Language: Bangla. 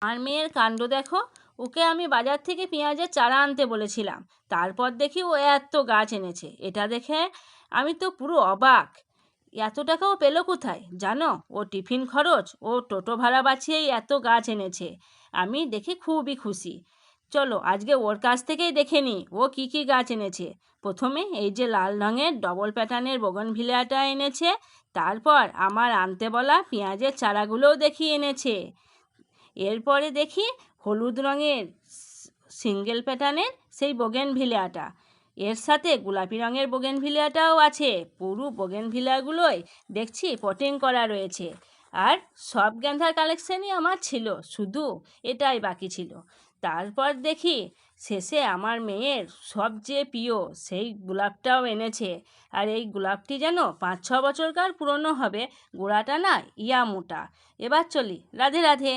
আর মেয়ের কাণ্ড দেখো, ওকে আমি বাজার থেকে পেঁয়াজের চারা আনতে বলেছিলাম, তারপর দেখি ও এত গাছ এনেছে। এটা দেখে আমি তো পুরো অবাক। এত টাকাও পেলো কোথায় জানো? ও টিফিন খরচ ও টোটো ভাড়া বাঁচিয়েই এত গাছ এনেছে। আমি দেখে খুবই খুশি। চলো আজকে ওর কাছ থেকেই দেখে নিই ও কি কি গাছ এনেছে। প্রথমে এই যে লাল রঙের ডবল প্যাটার্নের বোগনভিলিয়াটা এনেছে, তারপর আমার আনতে বলা পেঁয়াজের চারাগুলোও দেখিয়ে এনেছে। এরপরে দেখি হলুদ রঙের সিঙ্গেল প্যাটার্নের সেই বোগেনভিলিয়াটা, এর সাথে গোলাপি রঙের বোগেনভিলিয়াটাও আছে। পুরো বোগেনভিলিয়াগুলোই দেখছি পটিং করা রয়েছে। আর সব গেঁদার কালেকশানই আমার ছিল, শুধু এটাই বাকি ছিল। তারপর দেখি শেষে আমার মেয়ের সবচেয়ে প্রিয় সেই গোলাপটাও এনেছে। আর এই গোলাপটি যেন 5-6 বছরকার পুরনো হবে, গোড়াটা না ইয়া মোটা। এবার চলি, রাধে রাধে।